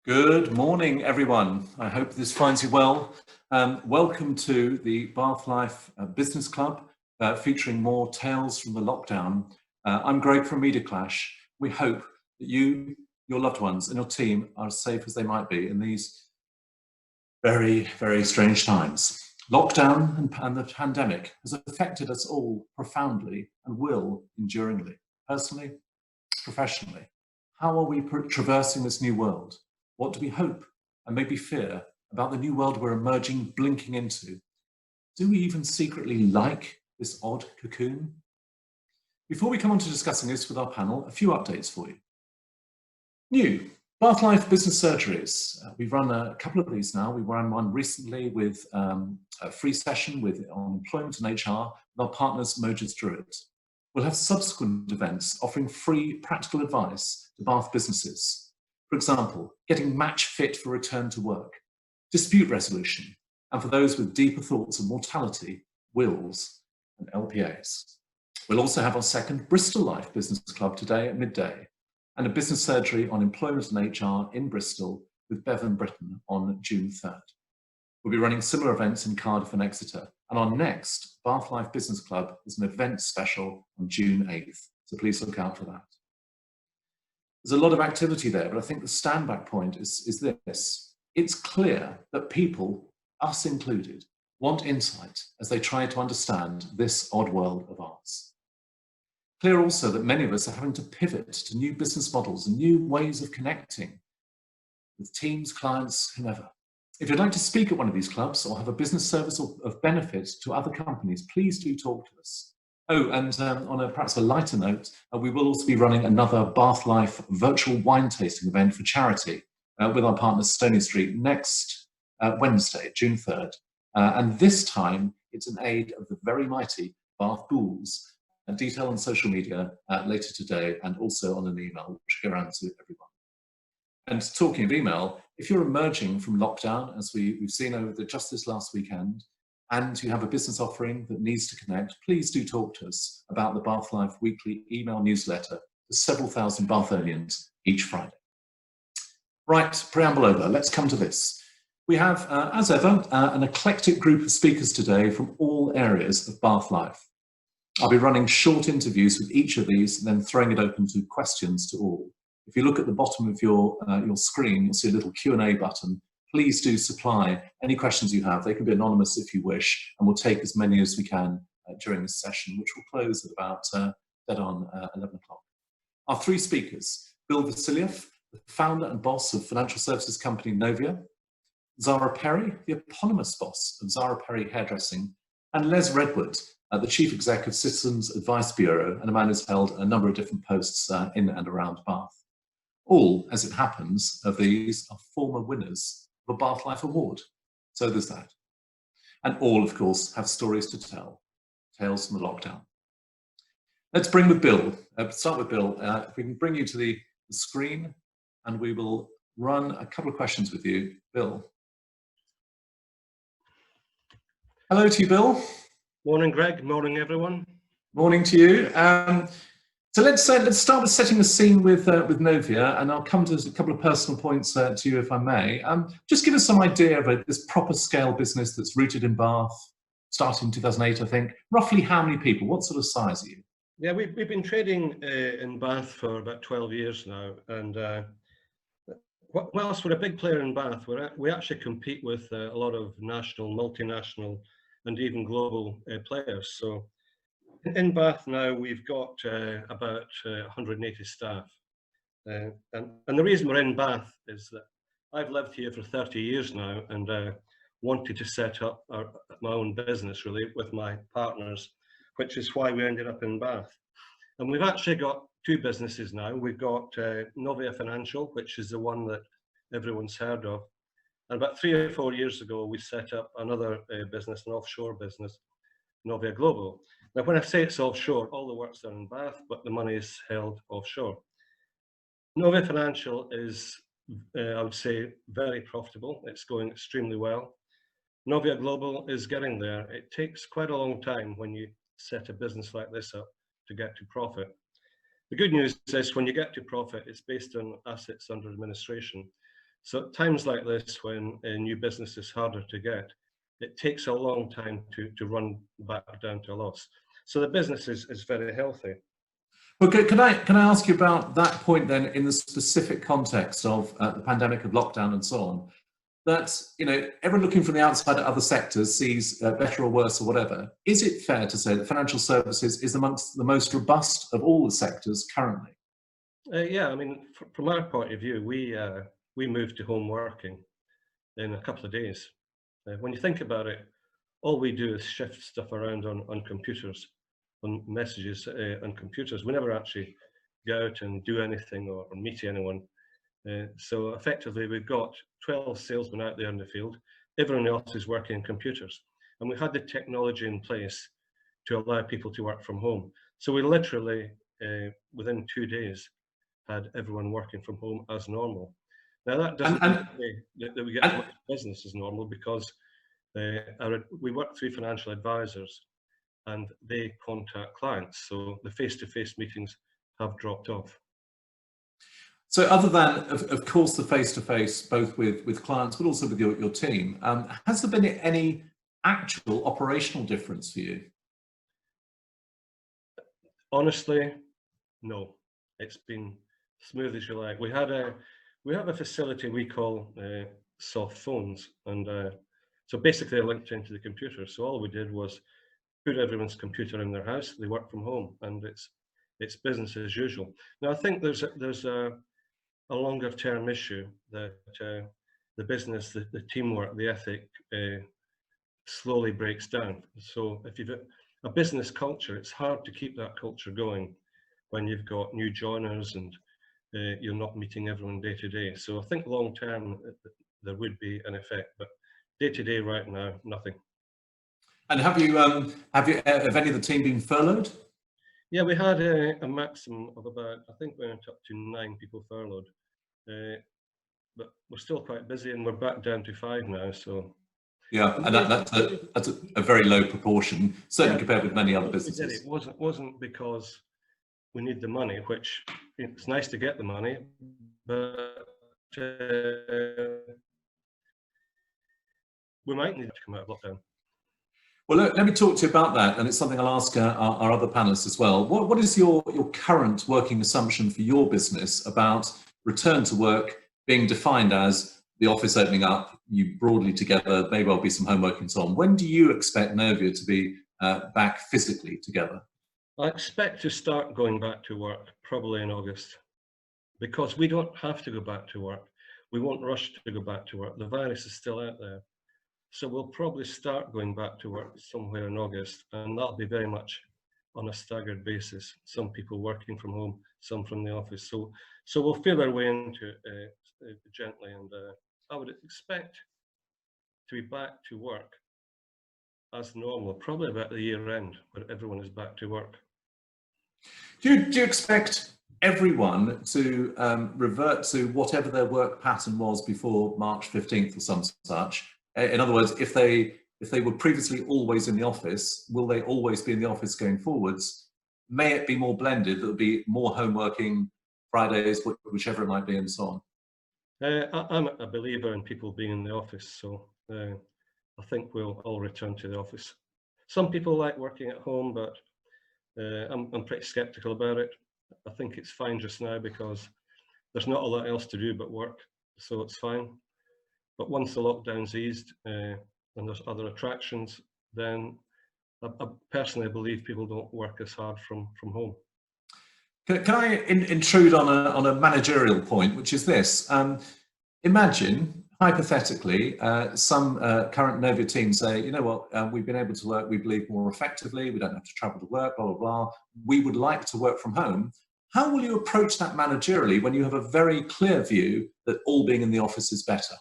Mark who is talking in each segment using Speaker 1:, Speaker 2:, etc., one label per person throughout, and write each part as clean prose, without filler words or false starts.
Speaker 1: Good morning, everyone. I hope this finds you well. Welcome to the Bath Life Business Club, featuring more tales from the lockdown. I'm Greg from Media Clash. We hope that you, your loved ones, and your team are as safe as they might be in these very, very strange times. Lockdown and the pandemic has affected us all profoundly and will enduringly, personally, professionally. How are we traversing this new world? What do we hope and maybe fear about the new world we're emerging, blinking into? Do we even secretly like this odd cocoon? Before we come on to discussing this with our panel, a few updates for you. New, Bath Life Business Surgeries. We've run a couple of these now. We ran one recently with a free session on employment and HR with our partners Mojas Druid. We'll have subsequent events offering free practical advice to Bath businesses. For example, getting match fit for return to work, dispute resolution, and for those with deeper thoughts of mortality, wills, and LPAs. We'll also have our second Bristol Life Business Club today at midday, and a business surgery on employment and HR in Bristol with Bevan Britton on June 3rd. We'll be running similar events in Cardiff and Exeter, and our next Bath Life Business Club is an event special on June 8th, so please look out for that. There's a lot of activity there, but I think the standback point is this. It's clear that people, us included, want insight as they try to understand this odd world of ours. Clear also that many of us are having to pivot to new business models and new ways of connecting with teams, clients, whomever. If you'd like to speak at one of these clubs or have a business service of benefit to other companies, please do talk to us. Oh, and on perhaps a lighter note, we will also be running another Bath Life virtual wine tasting event for charity with our partners Stony Street next Wednesday, June 3rd. And this time, it's in aid of the very mighty Bath Ghouls. Detail on social media later today and also on an email, which will go around to everyone. And talking of email, if you're emerging from lockdown, as we've seen over just this last weekend, and you have a business offering that needs to connect, please do talk to us about the Bath Life weekly email newsletter to several thousand Bathonians each Friday. Right, preamble over, let's come to this. We have, as ever, an eclectic group of speakers today from all areas of Bath Life. I'll be running short interviews with each of these and then throwing it open to questions to all. If you look at the bottom of your screen, you'll see a little Q&A button. Please do supply any questions you have. They can be anonymous if you wish, and we'll take as many as we can during this session, which will close at about dead on 11 o'clock. Our three speakers, Bill Vasilieff, the founder and boss of financial services company Novia, Zara Perry, the eponymous boss of Zara Perry Hairdressing, and Les Redwood, the chief exec of Citizens Advice Bureau, and a man who's held a number of different posts in and around Bath. All, as it happens, of these are former winners of a Bath Life Award. So there's that. And all, of course, have stories to tell, tales from the lockdown. Let's start with Bill. If we can bring you to the screen, and we will run a couple of questions with you. Bill. Hello to you, Bill.
Speaker 2: Morning, Greg. Morning, everyone.
Speaker 1: Morning to you. So let's start with setting the scene with Novia, and I'll come to a couple of personal points to you, if I may. Just give us some idea of this proper scale business that's rooted in Bath, started in 2008, I think. Roughly how many people? What sort of size are you?
Speaker 2: Yeah, we've been trading in Bath for about 12 years now, and whilst we're a big player in Bath, we actually compete with a lot of national, multinational, and even global players. So in Bath now, we've got about 180 staff. And the reason we're in Bath is that I've lived here for 30 years now and wanted to set up my own business, really, with my partners, which is why we ended up in Bath. And we've actually got two businesses now. We've got Novia Financial, which is the one that everyone's heard of. And about 3 or 4 years ago, we set up another business, an offshore business, Novia Global. Now, when I say it's offshore, all the work's done in Bath, but the money is held offshore. Novia Financial is, I would say, very profitable. It's going extremely well. Novia Global is getting there. It takes quite a long time when you set a business like this up to get to profit. The good news is when you get to profit, it's based on assets under administration. So at times like this, when a new business is harder to get, it takes a long time to run back down to a loss. So the business is very healthy.
Speaker 1: Okay, can I ask you about that point then, in the specific context of the pandemic, of lockdown, and so on? That, you know, everyone looking from the outside at other sectors sees better or worse or whatever. Is it fair to say that financial services is amongst the most robust of all the sectors currently?
Speaker 2: Yeah, I mean, from our point of view, we moved to home working in a couple of days. When you think about it, all we do is shift stuff around on computers, on messages on computers. We never actually go out and do anything or meet anyone. So effectively, we've got 12 salesmen out there in the field. Everyone else is working on computers. And we had the technology in place to allow people to work from home. So we literally, within 2 days, had everyone working from home as normal. Now that doesn't mean that we get as much business as normal, because we work through financial advisors and they contact clients. So the face-to-face meetings have dropped off.
Speaker 1: So other than, of course, the face-to-face, both with clients, but also with your team, has there been any actual operational difference for you?
Speaker 2: Honestly, no. It's been smooth as you like. We have a facility we call soft phones, and so basically they're linked into the computer. So all we did was put everyone's computer in their house. They work from home, and it's business as usual. Now I think there's a longer term issue that the business, the teamwork, the ethic slowly breaks down. So if you've a business culture, it's hard to keep that culture going when you've got new joiners and you're not meeting everyone day to day. So I think long term there would be an effect, but day to day right now, nothing.
Speaker 1: And have any of the team been furloughed?
Speaker 2: Yeah, we had a maximum of about, I think we went up to 9 people furloughed, but we're still quite busy, and we're back down to 5 now. So
Speaker 1: yeah, and that's a very low proportion, certainly compared with many other businesses.
Speaker 2: It wasn't because we need the money, which it's nice to get the money, but we might need to come out of lockdown.
Speaker 1: Well, let me talk to you about that, and it's something I'll ask our other panelists as well. What is your current working assumption for your business about return to work being defined as the office opening up, you broadly together, maybe there'll be some homework and so on? When do you expect Novia to be back physically together?
Speaker 2: I expect to start going back to work probably in August, because we don't have to go back to work. We won't rush to go back to work. The virus is still out there. So we'll probably start going back to work somewhere in August, and that'll be very much on a staggered basis. Some people working from home, some from the office. So we'll feel our way into it gently, and I would expect to be back to work as normal, probably about the year end, where everyone is back to work.
Speaker 1: Do you expect everyone to revert to whatever their work pattern was before March 15th or some such? In other words, if they were previously always in the office, will they always be in the office going forwards? May it be more blended? There'll be more home working, Fridays, whichever it might be, and so on.
Speaker 2: I'm a believer in people being in the office, so I think we'll all return to the office. Some people like working at home, but I'm pretty skeptical about it. I think it's fine just now because there's not a lot else to do but work, so it's fine. But once the lockdown's eased and there's other attractions, then I personally believe people don't work as hard from home.
Speaker 1: Can I intrude on a managerial point, which is this? Imagine, hypothetically, some current Novia team say, you know what, we've been able to work, we believe, more effectively, we don't have to travel to work, blah, blah, blah. We would like to work from home. How will you approach that managerially when you have a very clear view that all being in the office is better?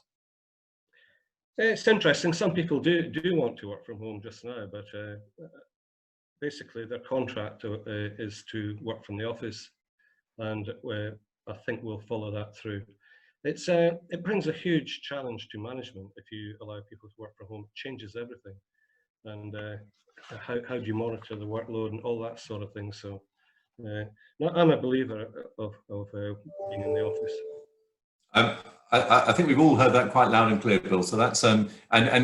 Speaker 2: It's interesting. Some people do want to work from home just now, but basically their contract is to work from the office, and I think we'll follow that through. It brings a huge challenge to management if you allow people to work from home. It changes everything, and how do you monitor the workload and all that sort of thing. So I'm a believer of being in the office.
Speaker 1: Um, I think we've all heard that quite loud and clear, Bill. So that's and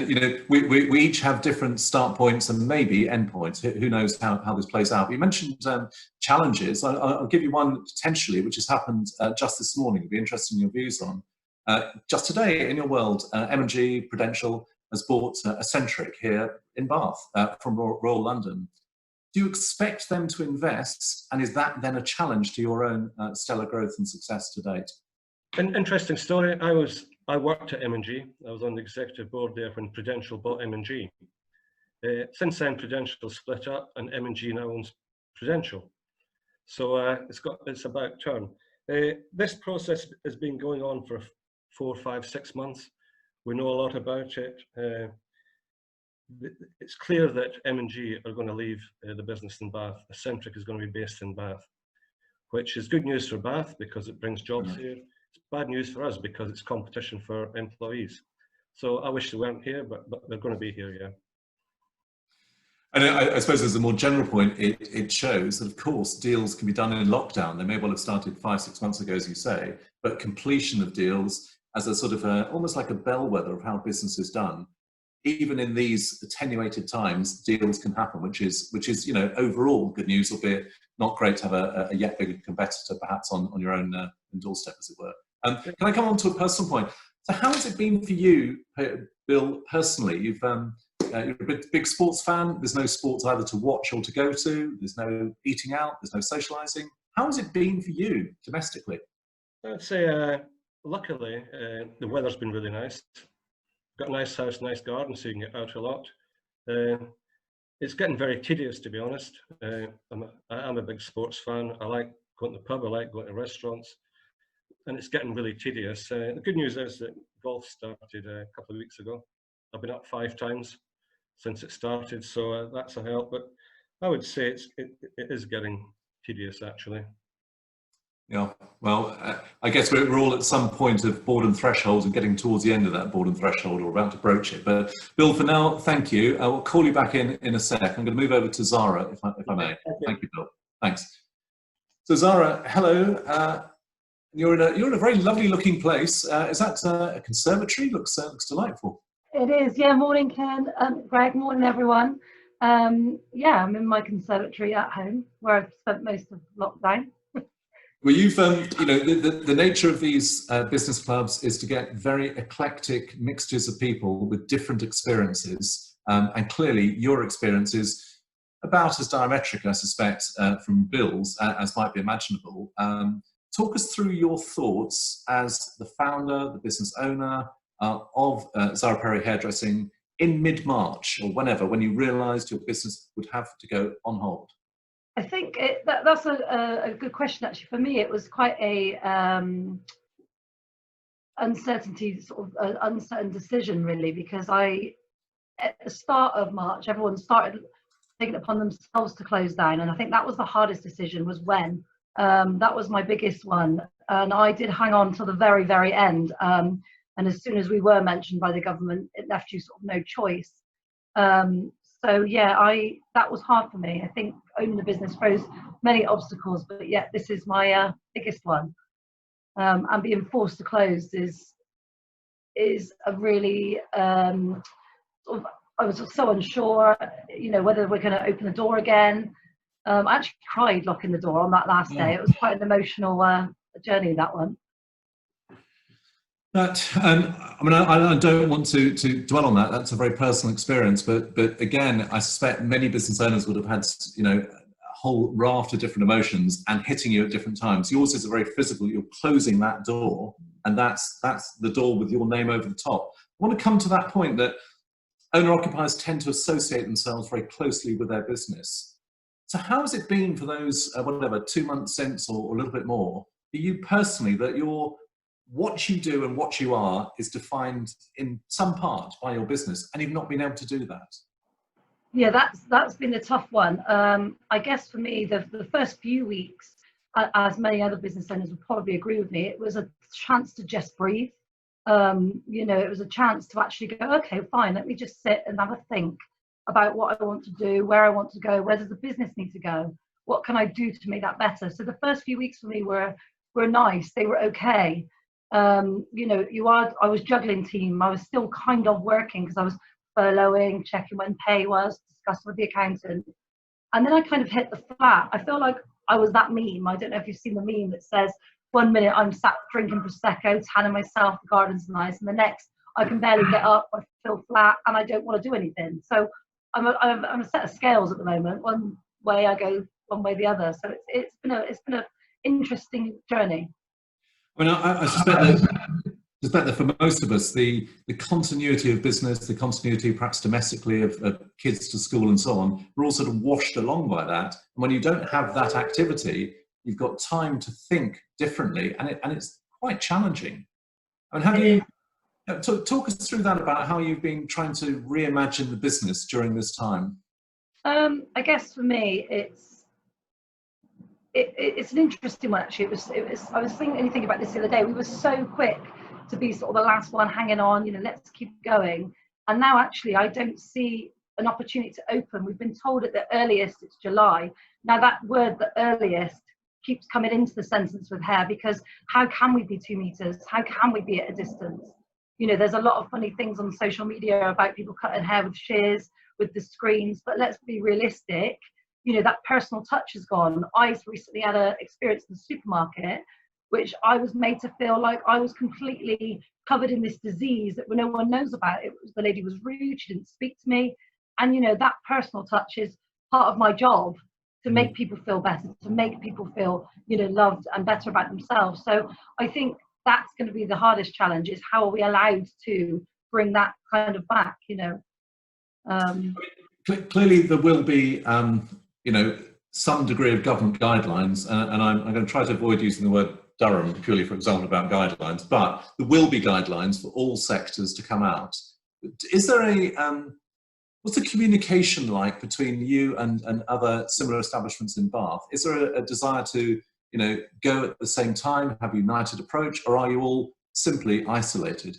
Speaker 1: you know we each have different start points and maybe end points. Who knows how this plays out? You mentioned challenges. I'll give you one potentially, which has happened just this morning. It'd be interesting in your views on. Just today in your world, M&G Prudential has bought Eccentric here in Bath from Royal London. Do you expect them to invest, and is that then a challenge to your own stellar growth and success to date?
Speaker 2: An interesting story. I worked at M&G. I was on the executive board there when Prudential bought M&G. Since then, Prudential split up, and M&G now owns Prudential. So it's about turn. This process has been going on for 4, 5, 6 months. We know a lot about it. It's clear that M&G are going to leave the business in Bath. Eccentric is going to be based in Bath, which is good news for Bath because it brings jobs here. It's bad news for us because it's competition for employees. So I wish they weren't here, but they're going to be here, yeah.
Speaker 1: And I suppose as a more general point, it shows that, of course, deals can be done in lockdown. They may well have started 5, 6 months ago, as you say, but completion of deals as a sort of almost like a bellwether of how business is done. Even in these attenuated times, deals can happen, which is you know, overall good news, albeit not great to have a yet bigger competitor perhaps on your own doorstep, as it were. Can I come on to a personal point? So how has it been for you, Bill, personally? You're a big sports fan. There's no sports either to watch or to go to. There's no eating out. There's no socialising. How has it been for you domestically?
Speaker 2: I'd say, luckily, the weather's been really nice. Got a nice house, nice garden, so you can get out a lot. It's getting very tedious, to be honest. I'm a big sports fan. I like going to the pub. I like going to restaurants. And it's getting really tedious. The good news is that golf started a couple of weeks ago. I've been up 5 times since it started, so that's a help. But I would say it is getting tedious, actually.
Speaker 1: Yeah, well, I guess we're all at some point of boredom threshold and getting towards the end of that boredom threshold or about to broach it. But Bill, for now, thank you. I will call you back in a sec. I'm going to move over to Zara, if I may. Thank you, Bill. Thanks. So Zara, hello. You're in a very lovely looking place. Is that a conservatory? Looks delightful.
Speaker 3: It is, yeah. Morning, Ken. Greg, morning, everyone. Yeah, I'm in my conservatory at home where I've spent most of lockdown.
Speaker 1: Well, you've, you know, the nature of these business clubs is to get very eclectic mixtures of people with different experiences. And clearly your experience is about as diametric, I suspect, from Bill's as might be imaginable. Talk us through your thoughts as the founder, the business owner of Zara Perry Hairdressing in mid-March or whenever, when you realised your business would have to go on hold.
Speaker 3: I think that's a good question, actually. For me, it was quite a uncertainty, sort of an uncertain decision, really, because at the start of March, everyone started taking it upon themselves to close down, and I think that was the hardest decision, was when. That was my biggest one, and I did hang on till the very, very end. And as soon as we were mentioned by the government, it left you sort of no choice. So yeah, that was hard for me. I think owning the business throws many obstacles, but yet this is my biggest one. And being forced to close is a really sort of, I was so unsure, you know, whether we're going to open the door again. I actually cried locking the door on that last day. It was quite an emotional journey, that one.
Speaker 1: That, I mean, I don't want to dwell on that. That's a very personal experience, but again, I suspect many business owners would have had, you know, a whole raft of different emotions and hitting you at different times. Yours is a very physical. You're closing that door, and that's the door with your name over the top. I want to come to that point that owner-occupiers tend to associate themselves very closely with their business. So how has it been for those, whatever, 2 months since or a little bit more, for you personally, that what you do and what you are is defined in some part by your business, and you've not been able to do that?
Speaker 3: Yeah, that's been a tough one. I guess for me, the first few weeks, as many other business owners would probably agree with me, it was a chance to just breathe. You know, it was a chance to actually go, okay, fine, let me just sit and have a think about what I want to do, where I want to go, where does the business need to go, what can I do to make that better. So the first few weeks for me were nice, they were okay. You know, I was juggling team. I was still kind of working because I was furloughing, checking when pay was, discussing with the accountant. And then I kind of hit the flat. I feel like I was that meme. I don't know if you've seen the meme that says, 1 minute I'm sat drinking Prosecco, tanning myself, the garden's nice, and the next I can barely get up, I feel flat, and I don't want to do anything. So I'm a set of scales at the moment. One way I go, one way the other. So it's been an interesting journey.
Speaker 1: I mean, I suspect that for most of us, the continuity of business, the continuity perhaps domestically of kids to school and so on, we're all sort of washed along by that. And when you don't have that activity, you've got time to think differently, and it's quite challenging. I mean, have you talk us through that, about how you've been trying to reimagine the business during this time?
Speaker 3: I guess for me, it's an interesting one actually. I was thinking about this the other day. We were so quick to be sort of the last one hanging on, you know, let's keep going. And now actually I don't see an opportunity to open. We've been told at the earliest it's July. Now that word, the earliest, keeps coming into the sentence with hair, because how can we be 2 meters? How can we be at a distance? You know, there's a lot of funny things on social media about people cutting hair with shears, with the screens, but let's be realistic. You know, that personal touch is gone. I recently had an experience in the supermarket, which I was made to feel like I was completely covered in this disease that no one knows about. The lady was rude, she didn't speak to me. And, you know, that personal touch is part of my job, to make people feel better, to make people feel, you know, loved and better about themselves. So I think that's going to be the hardest challenge, is how are we allowed to bring that kind of back, you know?
Speaker 1: Clearly there will be, you know, some degree of government guidelines, and I'm going to try to avoid using the word Durham purely for example about guidelines, but there will be guidelines for all sectors to come out. Is there what's the communication like between you and other similar establishments in Bath? Is there a desire to, you know, go at the same time, have a united approach, or are you all simply isolated?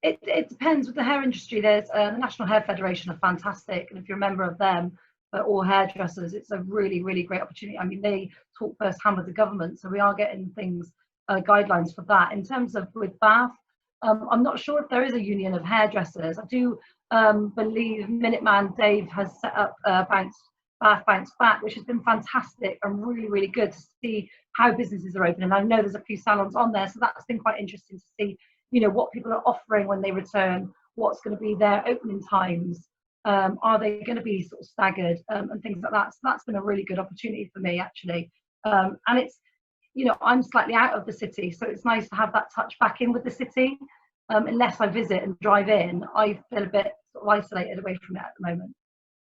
Speaker 3: It depends. With the hair industry, there's the National Hair Federation are fantastic, and if you're a member of them, for all hairdressers, it's a really, really great opportunity. I mean, they talk firsthand with the government, so we are getting things, guidelines for that. In terms of with Bath, I'm not sure if there is a union of hairdressers. I do believe Minuteman Dave has set up Bath Bounce Back, which has been fantastic and really, really good to see how businesses are opening. I know there's a few salons on there, so that's been quite interesting to see, you know, what people are offering when they return, what's going to be their opening times, are they going to be sort of staggered, and things like that. So that's been a really good opportunity for me actually. And it's, you know, I'm slightly out of the city, so it's nice to have that touch back in with the city. Unless I visit and drive in, I feel a bit sort of isolated away from it at the moment.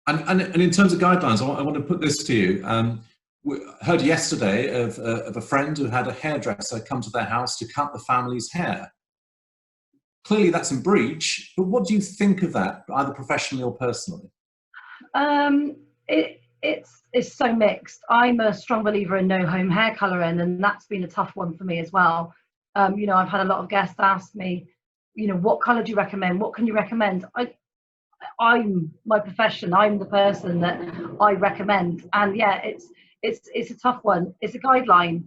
Speaker 1: And in terms of guidelines, I want to put this to you. We heard yesterday of a friend who had a hairdresser come to their house to cut the family's hair. Clearly that's in breach, but what do you think of that, either professionally or personally?
Speaker 3: It's so mixed. I'm a strong believer in no home hair colouring, and that's been a tough one for me as well. You know, I've had a lot of guests ask me, you know, what colour do you recommend? What can you recommend? I'm my profession. I'm the person that I recommend, and yeah, it's a tough one. It's a guideline.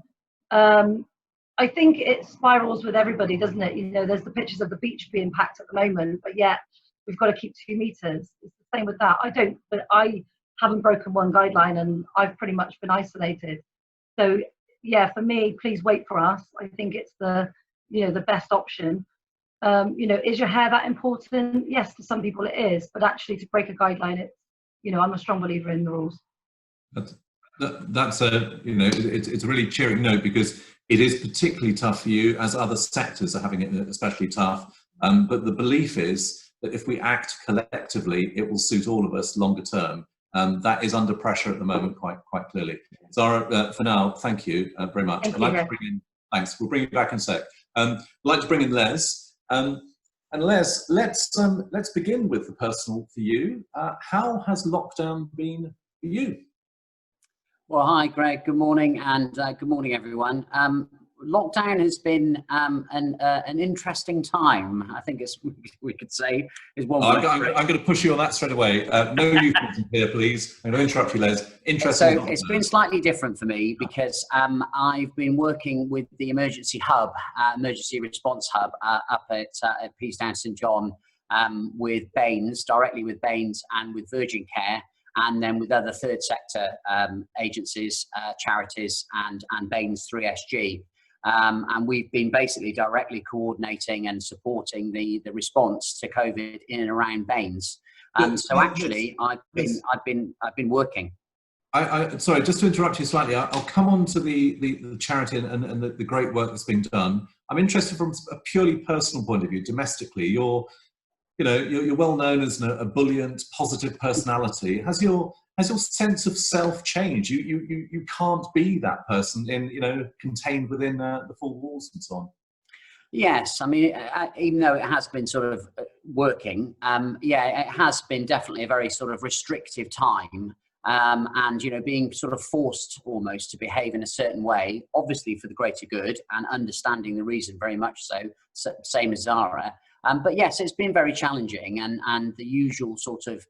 Speaker 3: I think it spirals with everybody, doesn't it? You know, there's the pictures of the beach being packed at the moment, but yet we've got to keep 2 meters. It's the same with that. I haven't broken one guideline, and I've pretty much been isolated. So yeah, for me, please wait for us. I think it's the, you know, the best option. You know, is your hair that important? Yes, to some people it is, but actually to break a guideline, it's, you know, I'm a strong believer in the rules.
Speaker 1: That's a, you know, it's a really cheering note, because it is particularly tough for you, as other sectors are having it especially tough. But the belief is that if we act collectively, it will suit all of us longer term. That is under pressure at the moment, quite clearly. Zara, for now, thank you very much. I'd like to bring in, thanks. We'll bring you back in a sec. I'd like to bring in Les. And Les, let's begin with the personal for you. How has lockdown been for you?
Speaker 4: Well, hi, Greg. Good morning, and good morning, everyone. lockdown has been an interesting time. I think we could say is one.
Speaker 1: I'm going to push you on that straight away. No euphemism here, please. I'm going to interrupt you, Les. Interesting.
Speaker 4: So it's been slightly different for me because I've been working with the emergency hub, emergency response hub up at Peasdown St John with B&NES, directly with B&NES and with Virgin Care, and then with other third sector agencies, charities, and B&NES 3SG. And we've been basically directly coordinating and supporting the response to COVID in and around B&NES. So actually, I've been working.
Speaker 1: Sorry, just to interrupt you slightly, I'll come on to the charity and the great work that's being done. I'm interested from a purely personal point of view, domestically. You're well known as a buoyant, positive personality. Has your sense of self changed? You can't be that person contained within the four walls and so on.
Speaker 4: Yes, I mean, even though it has been sort of working, it has been definitely a very sort of restrictive time. And being sort of forced almost to behave in a certain way, obviously for the greater good, and understanding the reason very much so same as Zara. But yes, it's been very challenging, and the usual sort of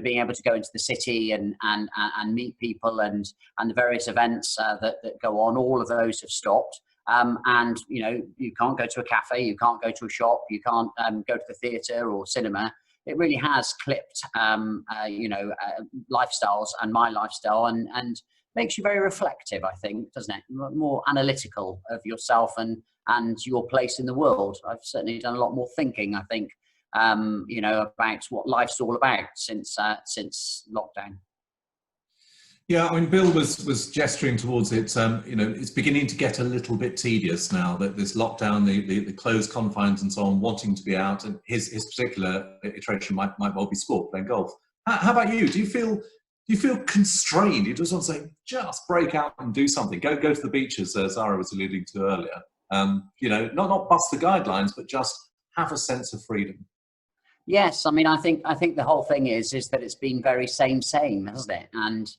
Speaker 4: being able to go into the city and meet people and the various events that go on, all of those have stopped. And you can't go to a cafe, you can't go to a shop, you can't go to the theatre or cinema. It really has clipped lifestyles and my lifestyle, and makes you very reflective, I think, doesn't it? More analytical of yourself and your place in the world. I've certainly done a lot more thinking, I think, about what life's all about since lockdown.
Speaker 1: Yeah, I mean, Bill was gesturing towards it. It's beginning to get a little bit tedious now that this lockdown, the closed confines and so on, wanting to be out. And his particular iteration might well be sport, playing golf. How about you? Do you feel constrained? You just want to say, just break out and do something. Go to the beach, as Zara was alluding to earlier. Not bust the guidelines, but just have a sense of freedom.
Speaker 4: Yes, I mean, I think the whole thing is that it's been very same, hasn't it? And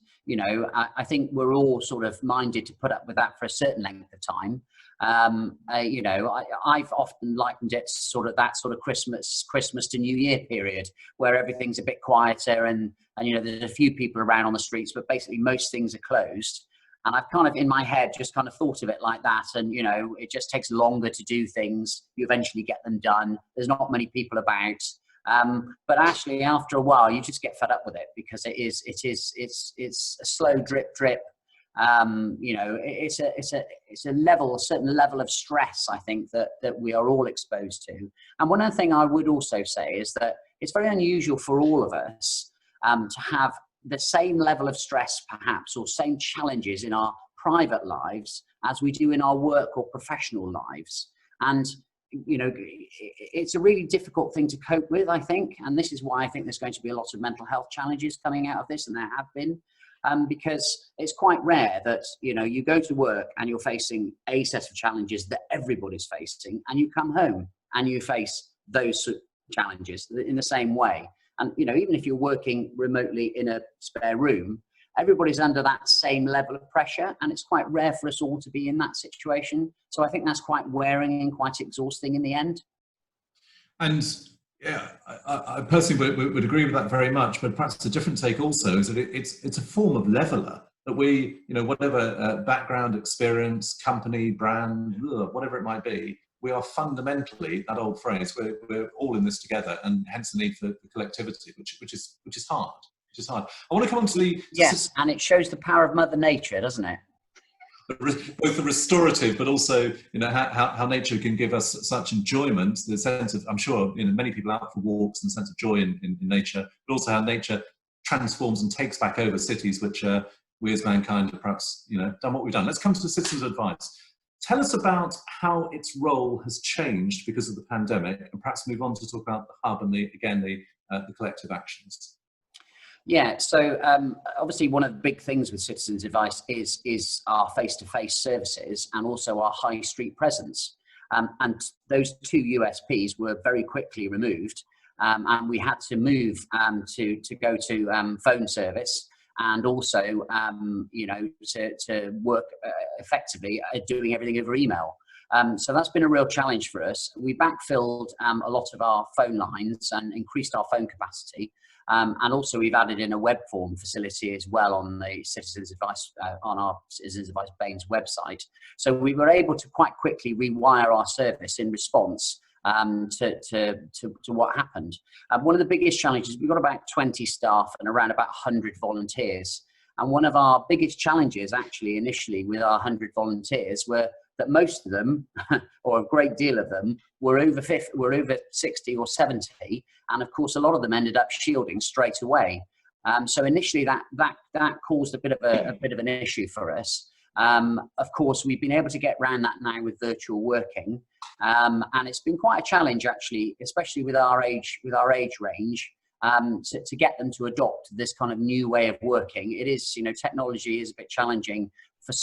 Speaker 4: I think we're all sort of minded to put up with that for a certain length of time. I've often likened it sort of Christmas to New Year period, where everything's a bit quieter and there's a few people around on the streets, but basically most things are closed. And I've kind of in my head just kind of thought of it like that. And, it just takes longer to do things. You eventually get them done. There's not many people about. But actually, after a while, you just get fed up with it because it's a slow drip. It's a certain level of stress, I think, that we are all exposed to. And one other thing I would also say is that it's very unusual for all of us to have the same level of stress, perhaps, or same challenges in our private lives as we do in our work or professional lives. And it's a really difficult thing to cope with, I think, and this is why I think there's going to be a lot of mental health challenges coming out of this, and there have been, because it's quite rare that you go to work and you're facing a set of challenges that everybody's facing, and you come home and you face those challenges in the same way. And even if you're working remotely in a spare room, everybody's under that same level of pressure, and it's quite rare for us all to be in that situation. So I think that's quite wearing and quite exhausting in the end. And
Speaker 1: yeah, I personally would agree with that very much, but perhaps a different take also is that it's a form of leveler, that we, whatever background, experience, company, brand, whatever it might be, we are fundamentally, that old phrase, we're all in this together, and hence the need for collectivity, which is hard. I want to come on to the...
Speaker 4: Yes, and it shows the power of Mother Nature, doesn't it?
Speaker 1: Both the restorative, but also, how nature can give us such enjoyment, the sense of, I'm sure, many people out for walks and the sense of joy in nature, but also how nature transforms and takes back over cities, which we as mankind have perhaps, done what we've done. Let's come to the citizens' advice. Tell us about how its role has changed because of the pandemic, and perhaps move on to talk about the hub and the collective actions.
Speaker 4: Yeah, so obviously one of the big things with Citizens Advice is our face-to-face services and also our high street presence. And those two USPs were very quickly removed, and we had to move to go to phone service. and also, you know, to work effectively doing everything over email. So that's been a real challenge for us. We backfilled a lot of our phone lines and increased our phone capacity. And also we've added in a web form facility as well on the Citizens Advice, on our Citizens Advice B&NES website. So we were able to quite quickly rewire our service in response to what happened. One of the biggest challenges, we've got about 20 staff and around about 100 volunteers. And one of our biggest challenges actually initially with our 100 volunteers were that most of them, or a great deal of them, were over 60 or 70. And of course, a lot of them ended up shielding straight away. So initially that caused a bit of an issue for us. Of course, we've been able to get around that now with virtual working. And it's been quite a challenge actually, especially with our age range, to get them to adopt this kind of new way of working. It is, you know, technology is a bit challenging for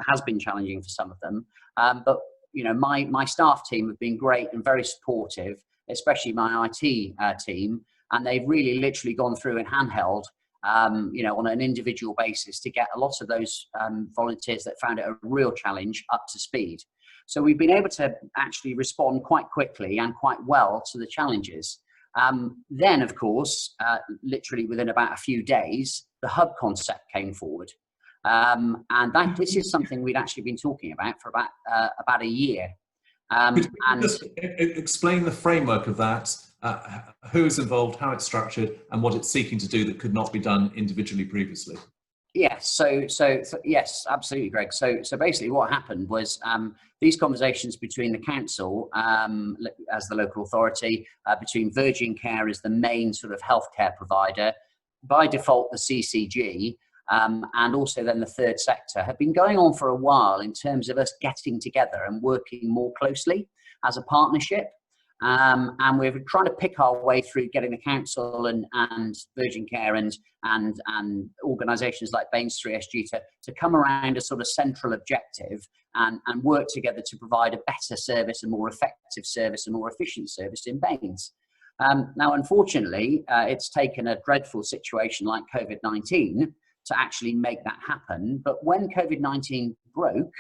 Speaker 4: has been challenging for some of them. But, you know, my staff team have been great and very supportive, especially my IT team. And they've really literally gone through in handheld, you know, on an individual basis to get a lot of those volunteers that found it a real challenge up to speed. So we've been able to actually respond quite quickly and quite well to the challenges. Then, of course, literally within about a few days, the hub concept came forward. And this is something we'd actually been talking about for about a year.
Speaker 1: Could you just explain the framework of that, who is involved, how it's structured, and what it's seeking to do that could not be done individually previously?
Speaker 4: Yes, so yes, absolutely, Greg. So basically what happened was these conversations between the council as the local authority, between Virgin Care as the main sort of healthcare provider, by default the CCG, and also then the third sector, have been going on for a while in terms of us getting together and working more closely as a partnership. And we're trying to pick our way through getting the council and Virgin Care and organisations like B&NES 3SG to come around a sort of central objective and work together to provide a better service, a more effective service, a more efficient service in B&NES. Now, unfortunately, it's taken a dreadful situation like COVID-19 to actually make that happen. But when COVID-19 broke,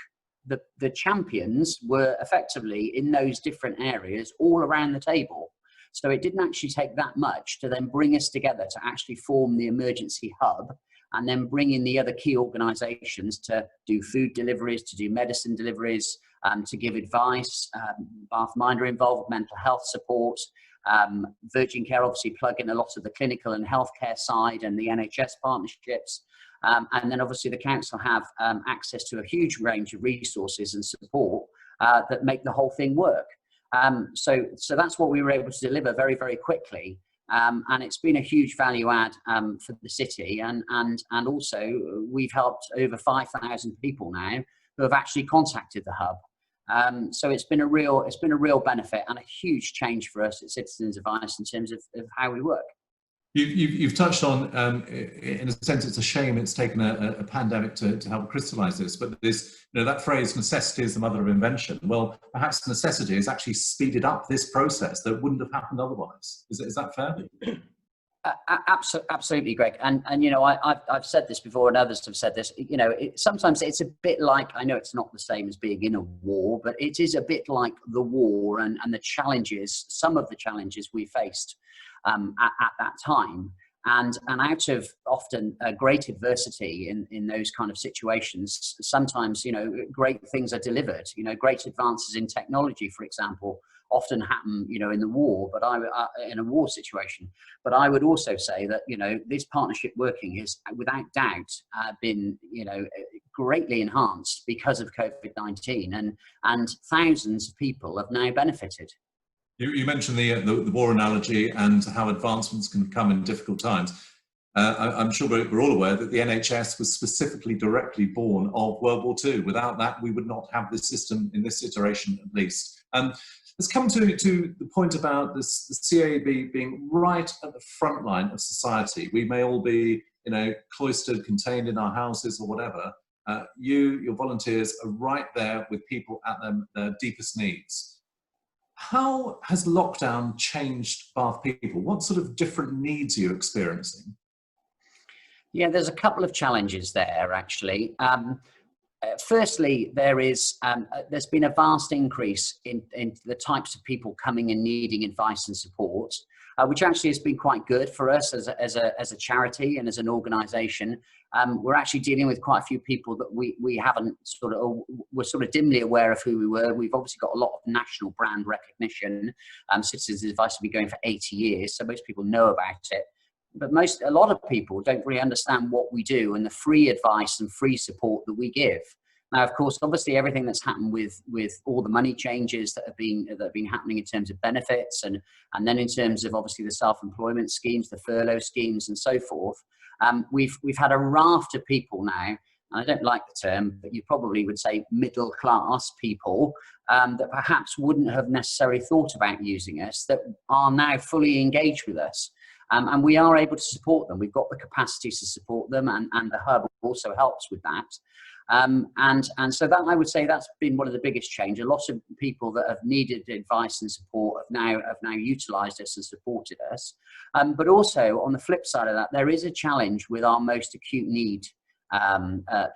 Speaker 4: the champions were effectively in those different areas all around the table. So it didn't actually take that much to then bring us together to actually form the emergency hub and then bring in the other key organisations to do food deliveries, to do medicine deliveries, to give advice, Bathminder involved, mental health support, Virgin Care obviously plug in a lot of the clinical and healthcare side and the NHS partnerships. And then obviously the council have access to a huge range of resources and support that make the whole thing work. So that's what we were able to deliver very, very quickly. And it's been a huge value add for the city. And also we've helped over 5,000 people now who have actually contacted the hub. So it's been a real benefit and a huge change for us at Citizens Advice in terms of how we work.
Speaker 1: You've touched on, in a sense, it's a shame it's taken a pandemic to help crystallise this, but this, you know, that phrase, necessity is the mother of invention. Well, perhaps necessity has actually speeded up this process that wouldn't have happened otherwise. Is that fair?
Speaker 4: Absolutely, Greg. And you know, I've said this before and others have said this, you know, sometimes it's a bit like, I know it's not the same as being in a war, but it is a bit like the war and the challenges, some of the challenges we faced at that time. And out of often great adversity in those kind of situations, sometimes, you know, great things are delivered. You know, great advances in technology, for example, often happen, you know, in the war, but in a war situation. But I would also say that, you know, this partnership working has without doubt been, you know, greatly enhanced because of COVID-19, and thousands of people have now benefited.
Speaker 1: You mentioned the war analogy and how advancements can come in difficult times. I'm sure we're all aware that the NHS was specifically directly born of World War II. Without that, we would not have this system in this iteration, at least. Let's come to the point about the CAB being right at the front line of society. We may all be, you know, cloistered, contained in our houses or whatever. Your volunteers are right there with people at their deepest needs. How has lockdown changed Bath people? What sort of different needs are you experiencing?
Speaker 4: Yeah, there's a couple of challenges there, actually. Firstly, there's been a vast increase in the types of people coming and needing advice and support, which actually has been quite good for us as a charity and as an organisation. We're actually dealing with quite a few people that we haven't we're sort of dimly aware of who we were. We've obviously got a lot of national brand recognition. Citizens Advice has been going for 80 years, so most people know about it. But a lot of people don't really understand what we do and the free advice and free support that we give. Now, of course, obviously everything that's happened with all the money changes that have been happening in terms of benefits and then in terms of obviously the self-employment schemes, the furlough schemes and so forth, we've had a raft of people now, and I don't like the term, but you probably would say middle class people that perhaps wouldn't have necessarily thought about using us, that are now fully engaged with us. And we are able to support them. We've got the capacity to support them, and the hub also helps with that. And so that, I would say, that's been one of the biggest change. A lot of people that have needed advice and support have now utilised us and supported us. But also on the flip side of that, there is a challenge with our most acute need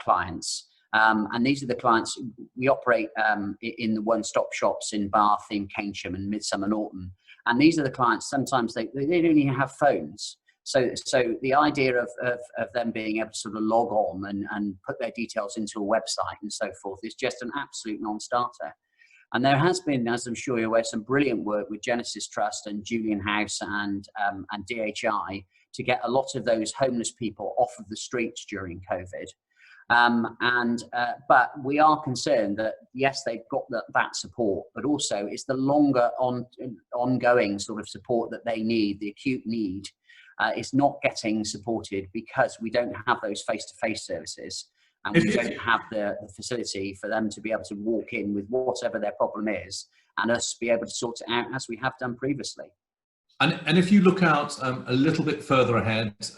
Speaker 4: clients. And these are the clients we operate in the one-stop shops in Bath, in Keynsham and Midsummer Norton. And these are the clients, sometimes they don't even have phones. So the idea of them being able to sort of log on and put their details into a website and so forth is just an absolute non-starter. And there has been, as I'm sure you're aware, some brilliant work with Genesis Trust and Julian House and DHI to get a lot of those homeless people off of the streets during COVID. But we are concerned that, yes, they've got that support, but also it's the longer ongoing sort of support that they need, the acute need, is not getting supported because we don't have those face-to-face services, and we don't have the facility for them to be able to walk in with whatever their problem is and us be able to sort it out as we have done previously.
Speaker 1: And if you look out a little bit further ahead to,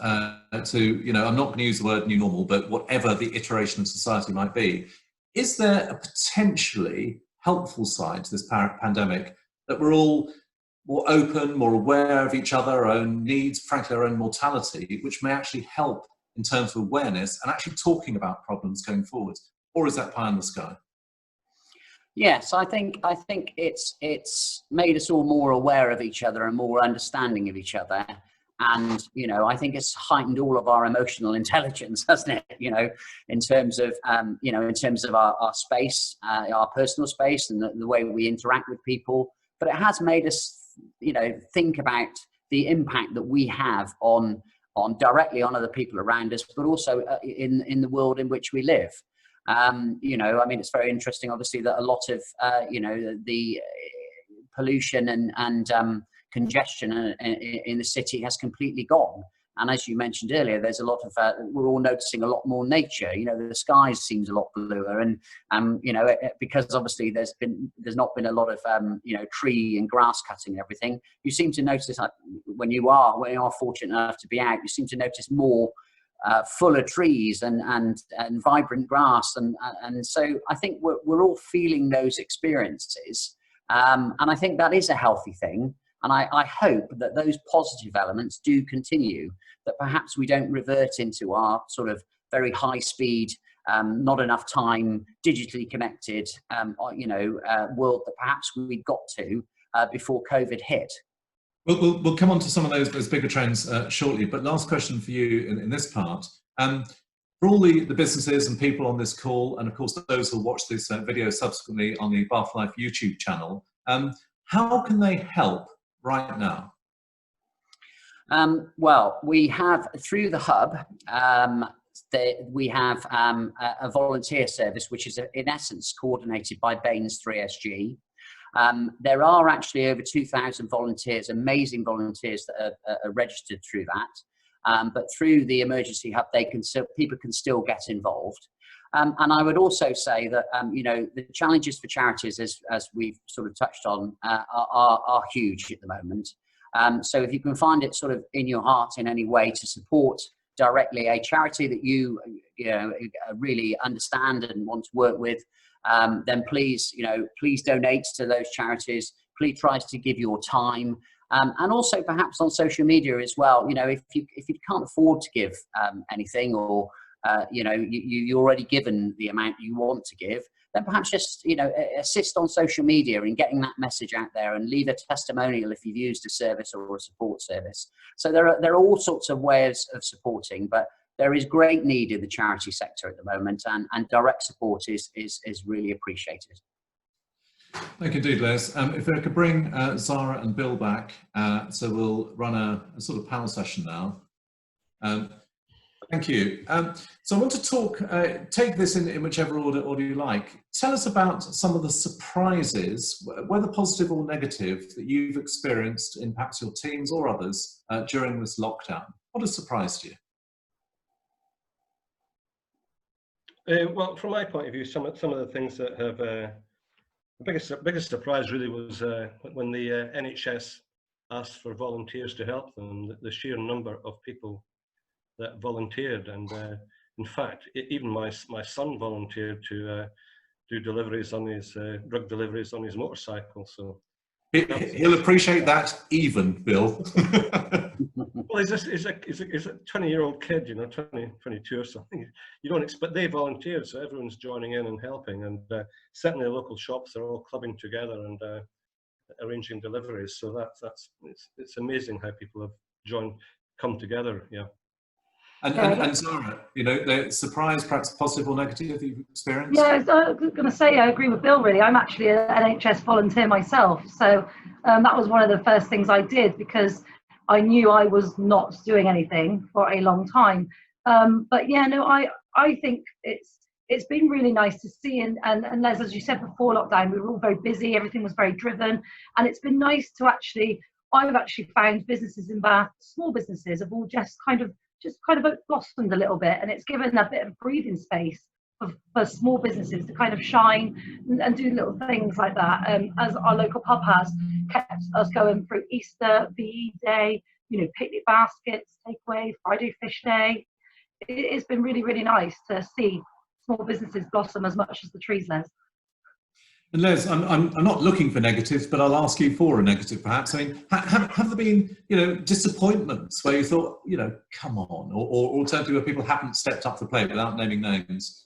Speaker 1: I'm not going to use the word new normal, but whatever the iteration of society might be, is there a potentially helpful side to this pandemic, that we're all more open, more aware of each other, our own needs, frankly, our own mortality, which may actually help in terms of awareness and actually talking about problems going forward? Or is that pie in the sky?
Speaker 4: Yes, I think it's made us all more aware of each other and more understanding of each other. And, I think it's heightened all of our emotional intelligence, hasn't it? In terms of, our space, our personal space and the way we interact with people. But it has made us, think about the impact that we have on directly on other people around us, but also in the world in which we live. It's very interesting, obviously, that a lot of, the pollution and congestion in the city has completely gone. And as you mentioned earlier, there's a lot of, we're all noticing a lot more nature. The skies seems a lot bluer, and because obviously there's not been a lot of tree and grass cutting and everything. You seem to notice when you are fortunate enough to be out, you seem to notice more fuller trees and vibrant grass, and so I think we're all feeling those experiences, and I think that is a healthy thing. And I hope that those positive elements do continue, that perhaps we don't revert into our sort of very high speed, not enough time, digitally connected, world that perhaps we got to before COVID hit.
Speaker 1: We'll come on to some of those bigger trends shortly, but last question for you in this part. For all the businesses and people on this call, and of course those who watch this video subsequently on the Bathlife YouTube channel, how can they help right now?
Speaker 4: Well, we have, through the hub, we have a volunteer service, which is in essence coordinated by B&NES 3SG. There are actually over 2,000 volunteers, amazing volunteers that are registered through that. But through the emergency hub, people can still get involved. And I would also say that, the challenges for charities, as we've sort of touched on, are huge at the moment. So if you can find it sort of in your heart in any way to support directly a charity that you really understand and want to work with, then please donate to those charities. Please try to give your time. And also perhaps on social media as well. If you can't afford to give anything, or you're already given the amount you want to give, then perhaps just assist on social media in getting that message out there, and leave a testimonial if you've used a service or a support service. So there are all sorts of ways of supporting, but there is great need in the charity sector at the moment, and direct support is really appreciated.
Speaker 1: Thank you indeed, Les. If I could bring Zara and Bill back, so we'll run a sort of panel session now. Thank you. So I want to take this in whichever order you like. Tell us about some of the surprises, whether positive or negative, that you've experienced in perhaps your teams or others during this lockdown. What has surprised you?
Speaker 2: Well, from my point of view, some of the things that have the biggest surprise really was when the NHS asked for volunteers to help them. The sheer number of people that volunteered, and in fact, even my son volunteered to do deliveries on his drug deliveries on his motorcycle. So
Speaker 1: he'll appreciate that, even Bill.
Speaker 2: Well, he's a 20-year-old kid, 22 or something. You don't expect, they volunteered, so everyone's joining in and helping, and certainly the local shops are all clubbing together and arranging deliveries. So it's amazing how people have come together. Yeah.
Speaker 1: And Zara, the surprise, perhaps positive or negative, that you've experienced?
Speaker 3: Yeah, I was going to say I agree with Bill. Really, I'm actually an NHS volunteer myself, so that was one of the first things I did, because I knew I was not doing anything for a long time. But yeah, no, I think it's been really nice to see, and Les, as you said before lockdown, we were all very busy, everything was very driven, and it's been nice to I've actually found businesses in Bath, small businesses, have all just kind of blossomed a little bit, and it's given a bit of breathing space for small businesses to kind of shine and do little things like that. As our local pub has kept us going through Easter, VE Day, picnic baskets, takeaway, Friday Fish Day. It's been really, really nice to see small businesses blossom as much as the trees, Les.
Speaker 1: And Les, I'm not looking for negatives, but I'll ask you for a negative, perhaps. I mean, have there been, disappointments where you thought, come on, or alternatively where people haven't stepped up to the plate, without naming names?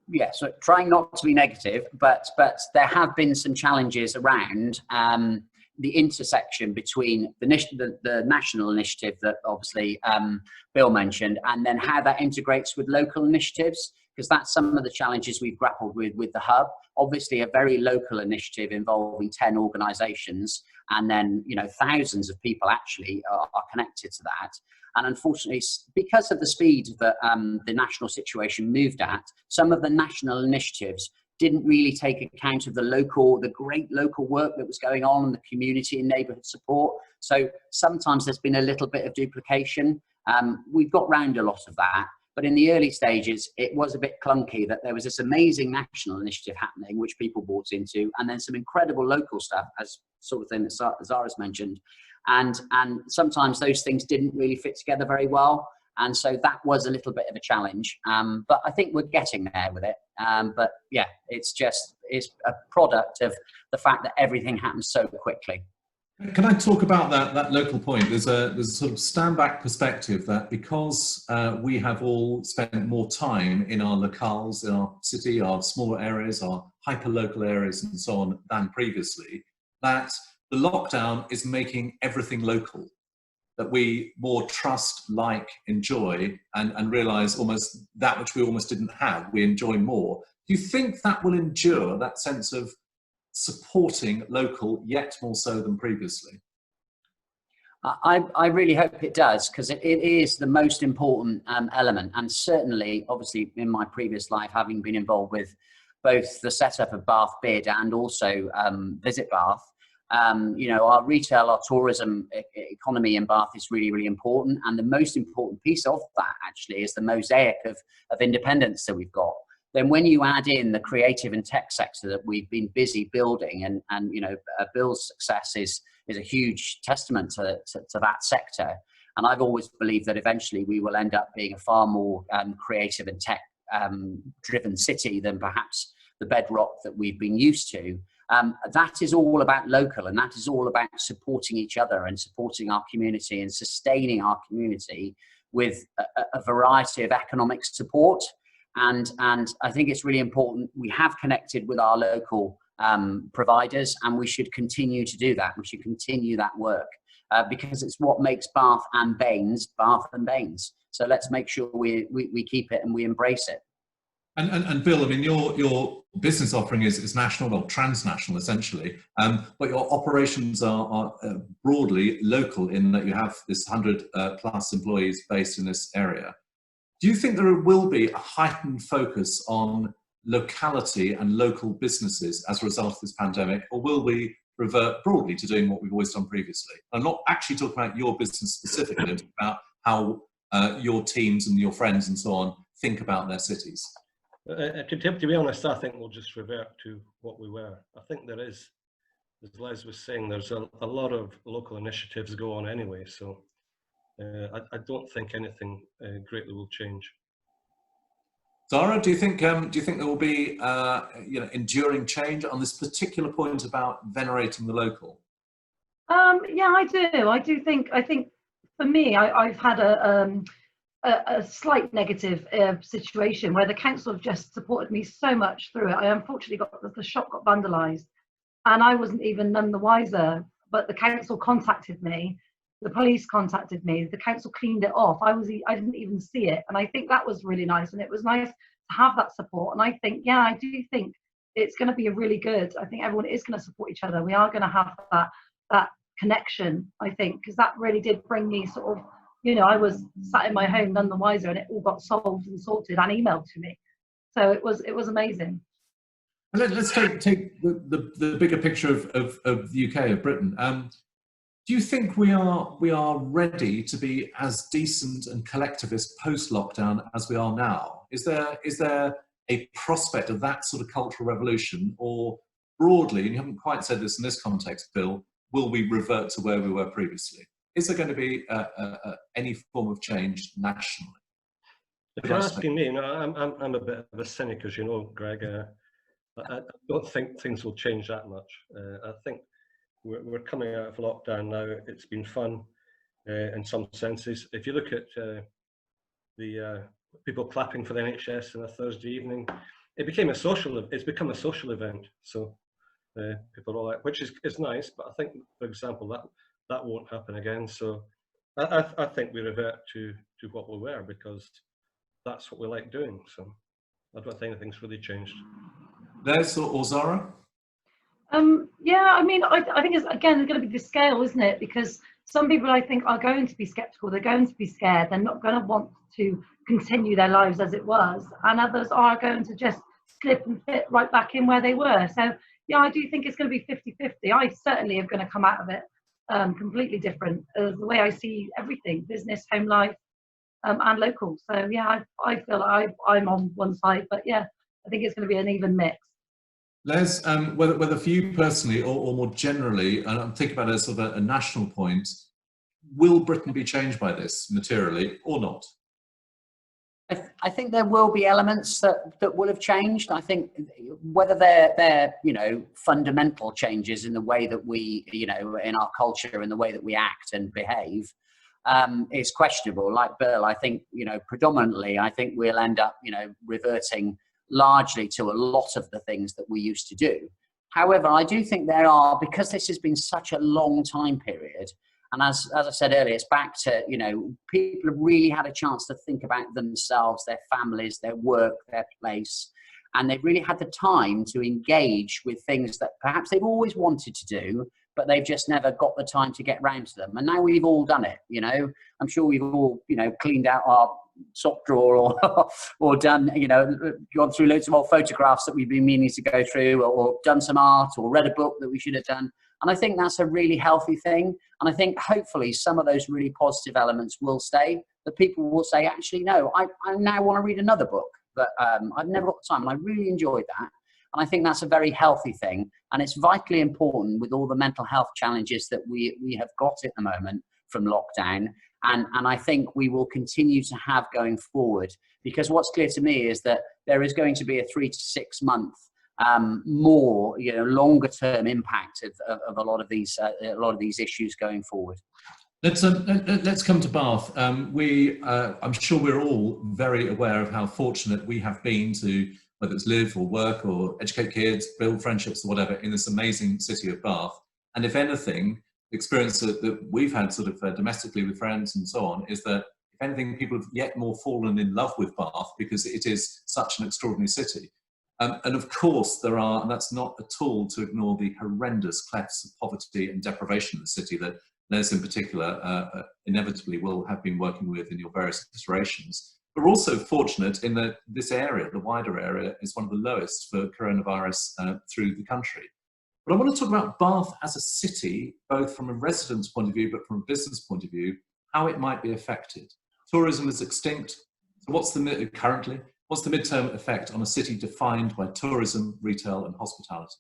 Speaker 4: Yeah, so trying not to be negative, but there have been some challenges around the intersection between the national initiative that obviously Bill mentioned, and then how that integrates with local initiatives, because that's some of the challenges we've grappled with the hub. Obviously a very local initiative involving 10 organisations, and then thousands of people actually are connected to that. And unfortunately, because of the speed that the national situation moved at, some of the national initiatives didn't really take account of the great local work that was going on in the community and neighbourhood support. So sometimes there's been a little bit of duplication. We've got round a lot of that, but in the early stages, it was a bit clunky that there was this amazing national initiative happening, which people bought into, and then some incredible local stuff, as sort of thing that Zara's mentioned. And sometimes those things didn't really fit together very well. And so that was a little bit of a challenge. But I think we're getting there with it. But yeah, it's a product of the fact that everything happens so quickly.
Speaker 1: Can I talk about that local point? There's a sort of stand back perspective that because we have all spent more time in our locales, in our city, our smaller areas, our hyper-local areas and so on than previously, that the lockdown is making everything local, that we more trust, like, enjoy, and realise almost that which we almost didn't have, we enjoy more. Do you think that will endure, that sense of supporting local yet more so than previously?
Speaker 4: I really hope it does, because it is the most important element. And certainly, obviously, in my previous life, having been involved with both the setup of Bath Bid and also Visit Bath, our retail, our tourism economy in Bath is really, really important. And the most important piece of that actually is the mosaic of independence that we've got. Then when you add in the creative and tech sector that we've been busy building, and Bill's success is a huge testament to that sector. And I've always believed that eventually we will end up being a far more creative and tech driven city than perhaps the bedrock that we've been used to. That is all about local, and that is all about supporting each other and supporting our community and sustaining our community with a variety of economic support. And I think it's really important. We have connected with our local providers, and we should continue to do that. We should continue that work because it's what makes Bath and Baines Bath and Baines. So let's make sure we keep it and we embrace it.
Speaker 1: And Bill, I mean, your business offering is national, well, transnational essentially, but your operations are broadly local in that you have this 100 plus employees based in this area. Do you think there will be a heightened focus on locality and local businesses as a result of this pandemic, or will we revert broadly to doing what we've always done previously? I'm not actually talking about your business specifically, but about how your teams and your friends and so on think about their cities.
Speaker 2: To be honest, I think we'll just revert to what we were. I think there is, as Les was saying, there's a lot of local initiatives go on anyway, so I don't think anything greatly will change.
Speaker 1: Zara, do you think there will be enduring change on this particular point about venerating the local?
Speaker 3: Yeah, I do. I think for me, I've had a slight negative situation where the council have just supported me so much through it. I unfortunately the shop got vandalised, and I wasn't even none the wiser. But the council contacted me, the police contacted me, the council cleaned it off. I didn't even see it, and I think that was really nice. And it was nice to have that support. And I think, yeah, I do think it's going to be a really good. I think everyone is going to support each other. We are going to have that connection. I think because that really did bring me sort of. You know, I was sat in my home none the wiser, and it all got solved and sorted and emailed to me. So it was amazing.
Speaker 1: Let's take the bigger picture of the UK, of Britain. Do you think we are ready to be as decent and collectivist post-lockdown as we are now? Is there a prospect of that sort of cultural revolution, or broadly, and you haven't quite said this in this context, Bill, will we revert to where we were previously? Is there going to be any form of change nationally?
Speaker 2: If you're asking me, I'm a bit of a cynic, as you know, Greg. I don't think things will change that much. I think we're coming out of lockdown now. It's been fun in some senses. If you look at the people clapping for the NHS on a Thursday evening, it's become a social event. So people are all like, which is nice. But I think, for example, that won't happen again. So I think we revert to what we were, because that's what we like doing. So I don't think anything's really changed.
Speaker 1: Les or Zara?
Speaker 3: Yeah, I mean, I think it's going to be the scale, isn't it? Because some people, I think, are going to be skeptical. They're going to be scared. They're not going to want to continue their lives as it was. And others are going to just slip and fit right back in where they were. So, yeah, I do think it's going to be 50-50. I certainly am going to come out of it completely different, the way I see everything, business, home life, and local. So yeah, I feel I'm on one side, but yeah, I think it's going to be an even mix.
Speaker 1: Les, whether for you personally or more generally, and I'm thinking about it as sort of a national point, will Britain be changed by this materially or not?
Speaker 4: I think there will be elements that will have changed. I think whether they're fundamental changes in the way that we, in our culture and the way that we act and behave, is questionable. Like Bill, I think, predominantly, I think we'll end up, reverting largely to a lot of the things that we used to do. However, I do think there are, because this has been such a long time period, and as I said earlier, it's back to, people have really had a chance to think about themselves, their families, their work, their place. And they've really had the time to engage with things that perhaps they've always wanted to do, but they've just never got the time to get round to them. And now we've all done it, I'm sure we've all, cleaned out our sock drawer or done, gone through loads of old photographs that we've been meaning to go through, or done some art or read a book that we should have done. And I think that's a really healthy thing. And I think hopefully some of those really positive elements will stay. The people will say, actually, no, I now want to read another book, but I've never got the time. And I really enjoyed that. And I think that's a very healthy thing. And it's vitally important with all the mental health challenges that we have got at the moment from lockdown. And I think we will continue to have going forward, because what's clear to me is that there is going to be a 3 to 6 month more, longer term impact of a lot of these issues going forward.
Speaker 1: Let's come to Bath. I'm sure we're all very aware of how fortunate we have been to, whether it's live or work or educate kids, build friendships or whatever, in this amazing city of Bath. And if anything, the experience that we've had sort of domestically with friends and so on is that, if anything, people have yet more fallen in love with Bath because it is such an extraordinary city. And of course there are, and that's not at all to ignore the horrendous clefts of poverty and deprivation in the city that Les in particular inevitably will have been working with in your various iterations. But we're also fortunate in that this area, the wider area, is one of the lowest for coronavirus through the country. But I want to talk about Bath as a city, both from a resident's point of view, but from a business point of view, how it might be affected. Tourism is extinct. So what's the midterm effect on a city defined by tourism, retail and hospitality?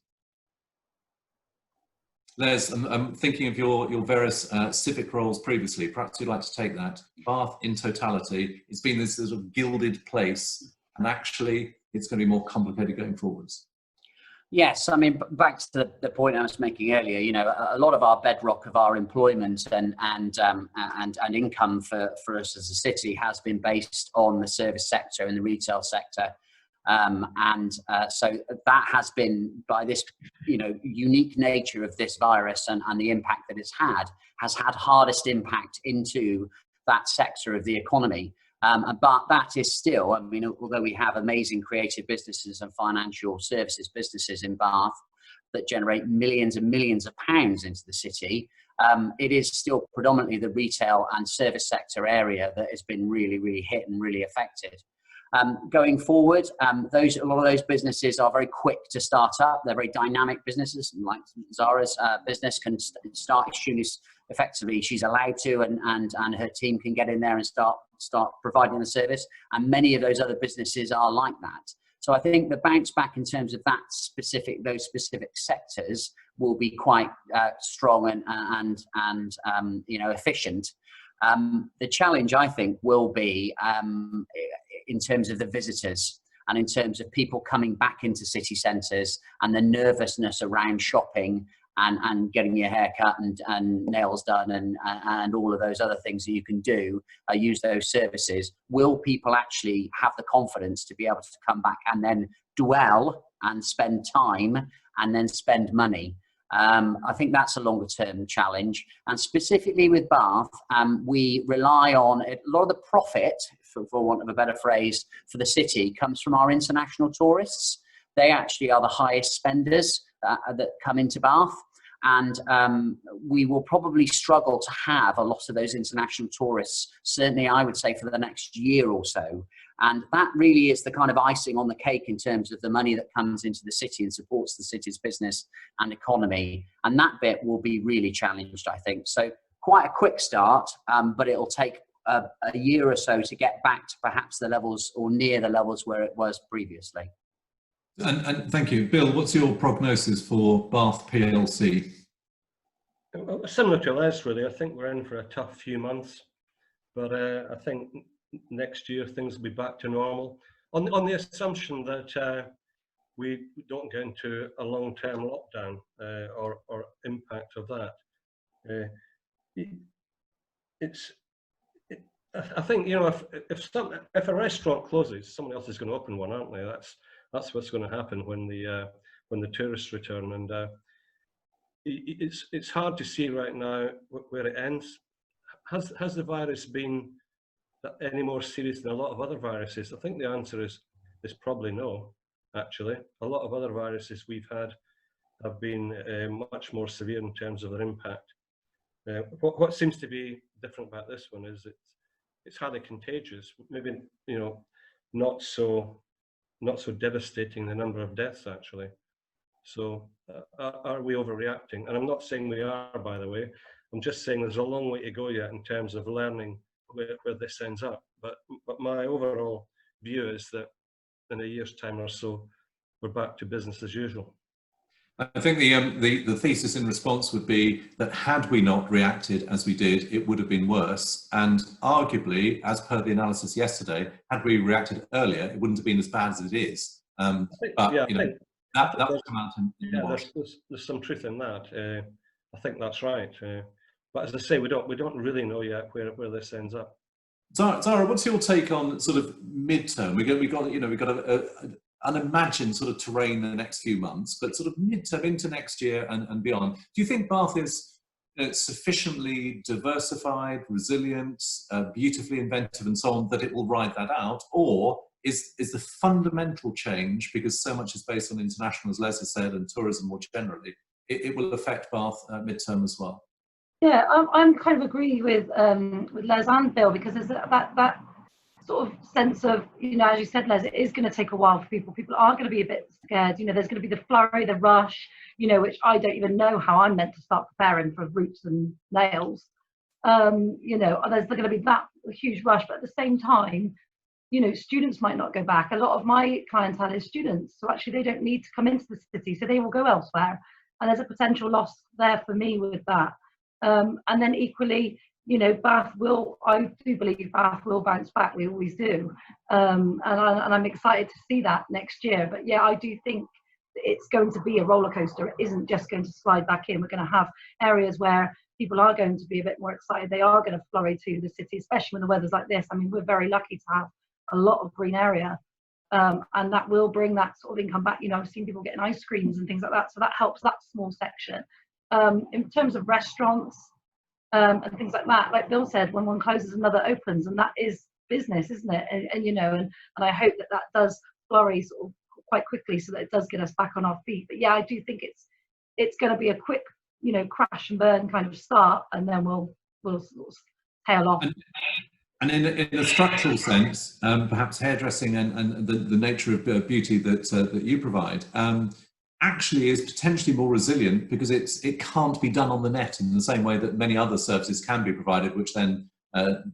Speaker 1: Les, I'm thinking of your various civic roles previously. Perhaps you'd like to take that. Bath in totality, it's been this sort of gilded place, and actually it's going to be more complicated going forwards.
Speaker 4: Yes, I mean, back to the point I was making earlier, a lot of our bedrock of our employment and income for us as a city has been based on the service sector and the retail sector. So that has been, by this, unique nature of this virus and the impact that it's has had hardest impact into that sector of the economy. But that is still, although we have amazing creative businesses and financial services businesses in Bath that generate millions and millions of pounds into the city, it is still predominantly the retail and service sector area that has been really, really hit and really affected. Going forward, a lot of those businesses are very quick to start up. They're very dynamic businesses, like Zara's business can start as soon as effectively she's allowed to, and her team can get in there and start providing the service. And many of those other businesses are like that. So I think the bounce back in terms of those specific sectors will be quite strong and efficient. The challenge, I think, will be in terms of the visitors and in terms of people coming back into city centres and the nervousness around shopping and getting your hair cut and nails done and all of those other things that you can do, use those services. Will people actually have the confidence to be able to come back and then dwell and spend time and then spend money? I think that's a longer term challenge. And specifically with Bath, we rely on a lot of the profit, for want of a better phrase, for the city comes from our international tourists. They actually are the highest spenders that come into Bath. And we will probably struggle to have a lot of those international tourists, certainly I would say for the next year or so. And that really is the kind of icing on the cake in terms of the money that comes into the city and supports the city's business and economy. And that bit will be really challenged, I think. So quite a quick start, but it'll take a year or so to get back to perhaps the levels or near the levels where it was previously.
Speaker 1: And thank you. Bill, what's your prognosis for Bath PLC?
Speaker 2: Similar to Les, really. I think we're in for a tough few months, but I think next year things will be back to normal, on the assumption that we don't get into a long-term lockdown or impact of that. I think, if a restaurant closes, someone else is going to open one, aren't they? That's what's going to happen when the tourists return, and it's hard to see right now where it ends. Has the virus been any more serious than a lot of other viruses? I think the answer is probably no. Actually, a lot of other viruses we've had have been much more severe in terms of their impact. What seems to be different about this one is it's highly contagious. Maybe not so devastating, the number of deaths actually. So are we overreacting? And I'm not saying we are, by the way. I'm just saying there's a long way to go yet in terms of learning where this ends up. But my overall view is that in a year's time or so, we're back to business as usual.
Speaker 1: I think the thesis in response would be that had we not reacted as we did, it would have been worse. And arguably, as per the analysis yesterday, had we reacted earlier, it wouldn't have been as bad as it is. that will come out in
Speaker 2: yeah,
Speaker 1: wash.
Speaker 2: there's some truth in that. I think that's right. But as I say, we don't really know yet where this ends up.
Speaker 1: Zara, what's your take on sort of midterm? We've got an unimagined sort of terrain in the next few months, but sort of midterm into next year and beyond. Do you think Bath is sufficiently diversified, resilient, beautifully inventive, and so on that it will ride that out, or is the fundamental change, because so much is based on international, as Les has said, and tourism more generally, it will affect Bath midterm as well?
Speaker 3: Yeah, I'm kind of agree with Les and Bill, because there's that sort of sense of, you know, as you said, Les, it is going to take a while for people. People are going to be a bit scared. You know, there's going to be the flurry, the rush, you know, which I don't even know how I'm meant to start preparing for roots and nails. You know, there's going to be that huge rush, but at the same time, you know, students might not go back. A lot of my clientele is students, so actually they don't need to come into the city, so they will go elsewhere. And there's a potential loss there for me with that. And then equally, you know, Bath will, I do believe Bath will bounce back. We always do. And I'm excited to see that next year. But yeah, I do think it's going to be a roller coaster. It isn't just going to slide back in. We're going to have areas where people are going to be a bit more excited. They are going to flurry to the city, especially when the weather's like this. I mean, we're very lucky to have a lot of green area. And that will bring that sort of income back. You know, I've seen people getting ice creams and things like that. So that helps that small section. In terms of restaurants and things like that, like Bill said, when one closes, another opens, and that is business, isn't it? And you know, and I hope that does flurry sort of quite quickly, so that it does get us back on our feet. But yeah, I do think it's going to be a quick, you know, crash and burn kind of start, and then we'll sort of tail off.
Speaker 1: And in a structural sense, perhaps hairdressing and the nature of beauty that you provide actually is potentially more resilient, because it can't be done on the net in the same way that many other services can be provided, which then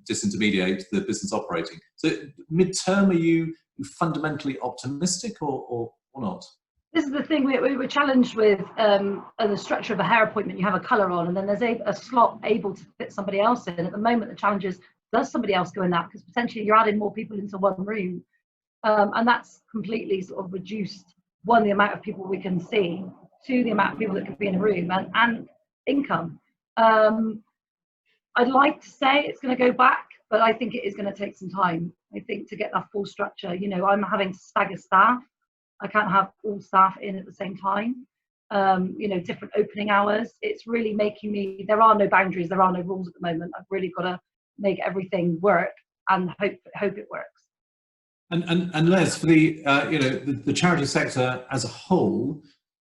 Speaker 1: disintermediate the business operating. So midterm, are you fundamentally optimistic or not?
Speaker 3: This is the thing, we were challenged with the structure of a hair appointment. You have a colour on, and then there's a slot able to fit somebody else in. At the moment, the challenge is, does somebody else go in that? Because potentially you're adding more people into one room. And that's completely sort of reduced, one, the amount of people we can see, two, the amount of people that could be in a room, and income. I'd like to say it's going to go back, but I think it is going to take some time. I think to get that full structure, you know, I'm having to stagger staff. I can't have all staff in at the same time. You know, different opening hours. It's really making me, there are no boundaries, there are no rules at the moment. I've really got to make everything work and hope it works.
Speaker 1: And Les, for the you know, the charity sector as a whole,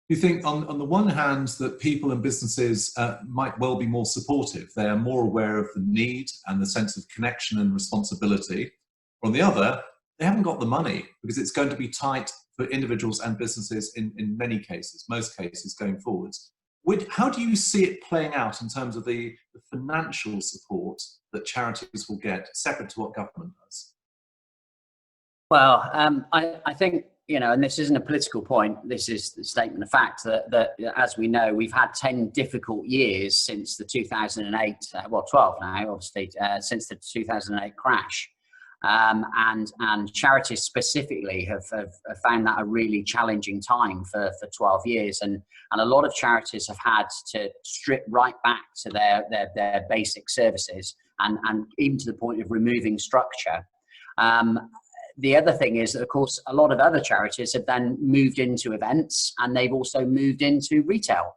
Speaker 1: you think on the one hand that people and businesses might well be more supportive. They are more aware of the need and the sense of connection and responsibility. On the other, they haven't got the money, because it's going to be tight for individuals and businesses in many cases, most cases going forwards. How do you see it playing out in terms of the financial support that charities will get, separate to what government does?
Speaker 4: Well, I think, you know, and this isn't a political point, this is the statement of fact that as we know, we've had 10 difficult years since the 2008, well, 12 now, obviously, since the 2008 crash. And charities specifically have found that a really challenging time for 12 years. And a lot of charities have had to strip right back to their basic services, and even to the point of removing structure. The other thing is that, of course, a lot of other charities have then moved into events, and they've also moved into retail.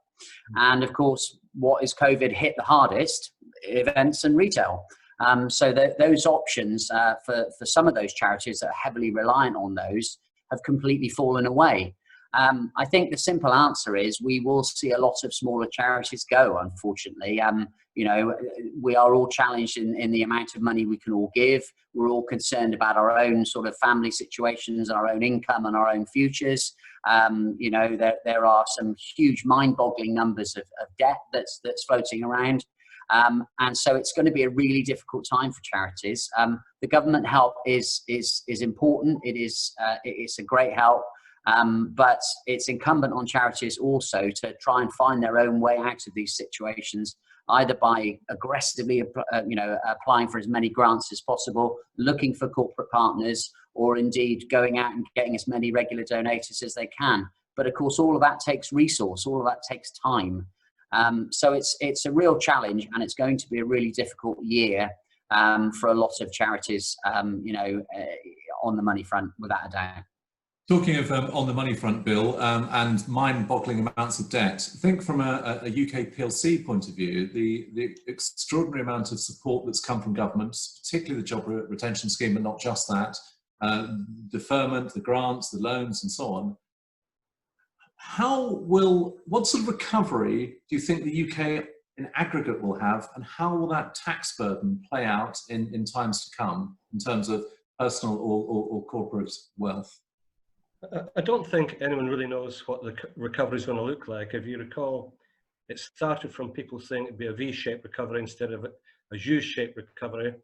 Speaker 4: And of course, what is COVID hit the hardest? Events and retail. So those options for some of those charities that are heavily reliant on those have completely fallen away. I think the simple answer is we will see a lot of smaller charities go, unfortunately. You know, we are all challenged in the amount of money we can all give. We're all concerned about our own sort of family situations, our own income and our own futures. You know, there are some huge mind-boggling numbers of debt that's floating around. And so it's going to be a really difficult time for charities. The government help is important. It's a great help. But it's incumbent on charities also to try and find their own way out of these situations, either by aggressively, applying for as many grants as possible, looking for corporate partners, or indeed going out and getting as many regular donors as they can. But of course, all of that takes resource, all of that takes time. So it's a real challenge, and it's going to be a really difficult year for a lot of charities, on the money front, without a doubt.
Speaker 1: Talking of on the money front, Bill, and mind-boggling amounts of debt, think from a UK PLC point of view, the extraordinary amount of support that's come from governments, particularly the job retention scheme, but not just that, deferment, the grants, the loans, and so on. What sort of recovery do you think the UK in aggregate will have, and how will that tax burden play out in times to come in terms of personal or corporate wealth?
Speaker 2: I don't think anyone really knows what the recovery is going to look like. If you recall, it started from people saying it'd be a V-shaped recovery instead of a U-shaped recovery.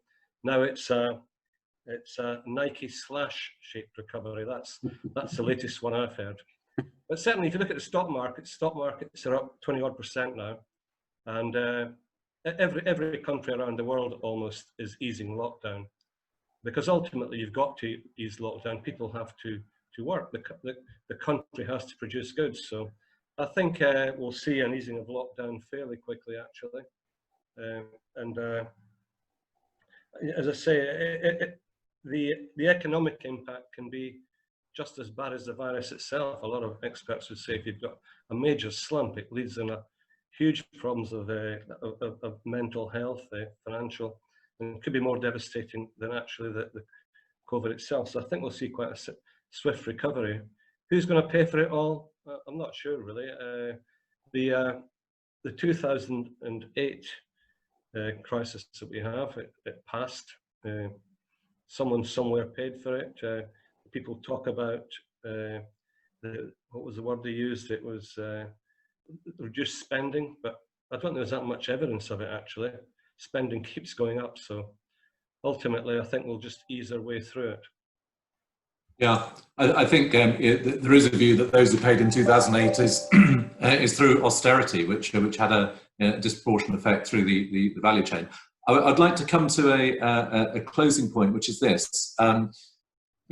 Speaker 2: Now it's a Nike slash-shaped recovery. That's the latest one I've heard. But certainly, if you look at the stock markets are up 20-odd% now, and every country around the world almost is easing lockdown, because ultimately you've got to ease lockdown. People have to work. The country has to produce goods. So I think we'll see an easing of lockdown fairly quickly, actually. As I say, the economic impact can be just as bad as the virus itself. A lot of experts would say if you've got a major slump, it leads in a huge problems of mental health, financial, and it could be more devastating than actually the COVID itself. So I think we'll see quite a swift recovery. Who's going to pay for it all? I'm not sure, really. The 2008 crisis that we have, it passed. Someone somewhere paid for it. People talk about what was the word they used? It was reduced spending, but I don't think there's that much evidence of it, actually. Spending keeps going up, so ultimately I think we'll just ease our way through it.
Speaker 1: Yeah, I think there is a view that those who paid in 2008 is through austerity, which had a disproportionate effect through the value chain. I'd like to come to a closing point, which is this.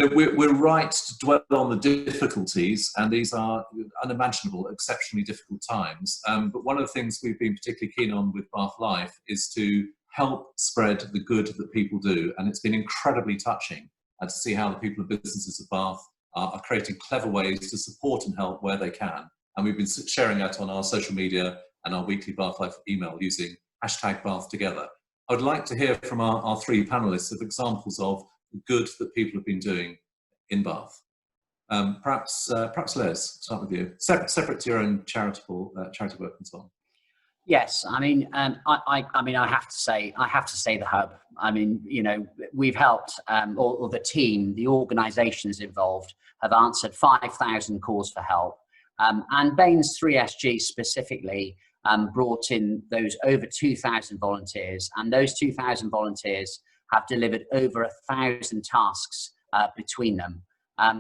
Speaker 1: We're right to dwell on the difficulties, and these are unimaginable, exceptionally difficult times. But one of the things we've been particularly keen on with Bath Life is to help spread the good that people do, and it's been incredibly touching to see how the people of businesses of Bath are creating clever ways to support and help where they can. And we've been sharing that on our social media and our weekly Bath Life email using #BathTogether. I'd like to hear from our three panelists of examples of the good that people have been doing in Bath. Perhaps Les, start with you. Separate to your own charity work and so on.
Speaker 4: Yes, I mean, I have to say the hub. I mean, we've helped, or the team, the organisations involved have answered 5,000 calls for help, and B&NES 3SG specifically brought in those over 2,000 volunteers, and those 2,000 volunteers have delivered over 1,000 tasks between them.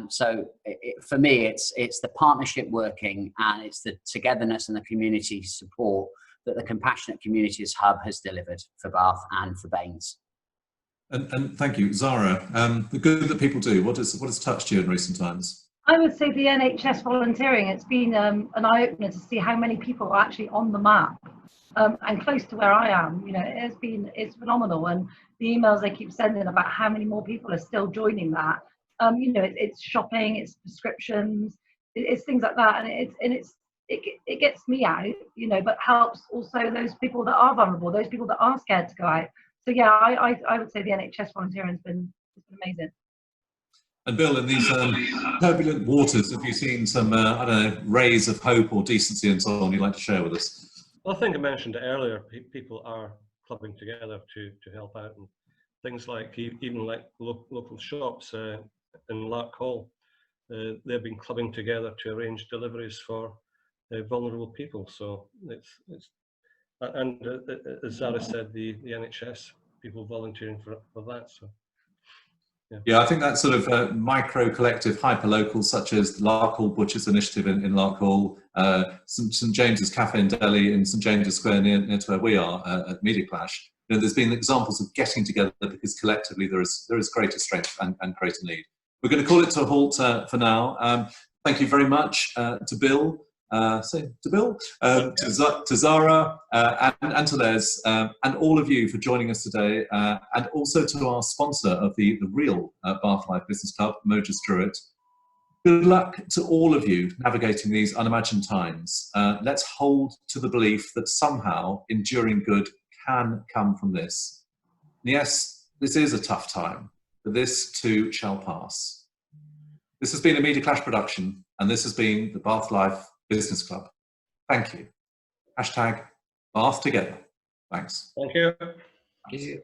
Speaker 4: So for me, it's the partnership working, and it's the togetherness and the community support that the Compassionate Communities Hub has delivered for Bath and for B&NES.
Speaker 1: And thank you, Zara. The good that people do. What has touched you in recent times?
Speaker 3: I would say the NHS volunteering. It's been an eye-opener to see how many people are actually on the map and close to where I am. It's phenomenal, and the emails they keep sending about how many more people are still joining that. It's shopping, it's prescriptions, it's things like that, and it gets me out, but helps also those people that are vulnerable, those people that are scared to go out. So yeah, I would say the NHS volunteering has been amazing.
Speaker 1: And Bill, in these turbulent waters, have you seen some, rays of hope or decency and so on you'd like to share with us?
Speaker 2: Well, I think I mentioned it earlier, people are clubbing together to help out, and things like, even like local shops in Lark Hall, they've been clubbing together to arrange deliveries for vulnerable people. So as Zara said, the NHS, people volunteering for that. So yeah,
Speaker 1: I think that sort of micro collective hyper-local, such as the Lark Hall Butchers Initiative in Lark Hall, St James's Cafe and Deli in St James's Square near to where we are at Media Clash. There's been examples of getting together because collectively there is greater strength and greater need. We're going to call it to a halt for now. Thank you very much to Bill, to Zara, and to Les, and all of you for joining us today, and also to our sponsor of the real Bath Life Business Club, Moja Druitt. Good luck to all of you navigating these unimagined times. Let's hold to the belief that somehow enduring good can come from this. Yes, this is a tough time, but this too shall pass. This has been a Media Clash production, and this has been the Bath Life Business Club. Thank you. #Bath Together. Thanks.
Speaker 2: Thank you.
Speaker 4: Thank you.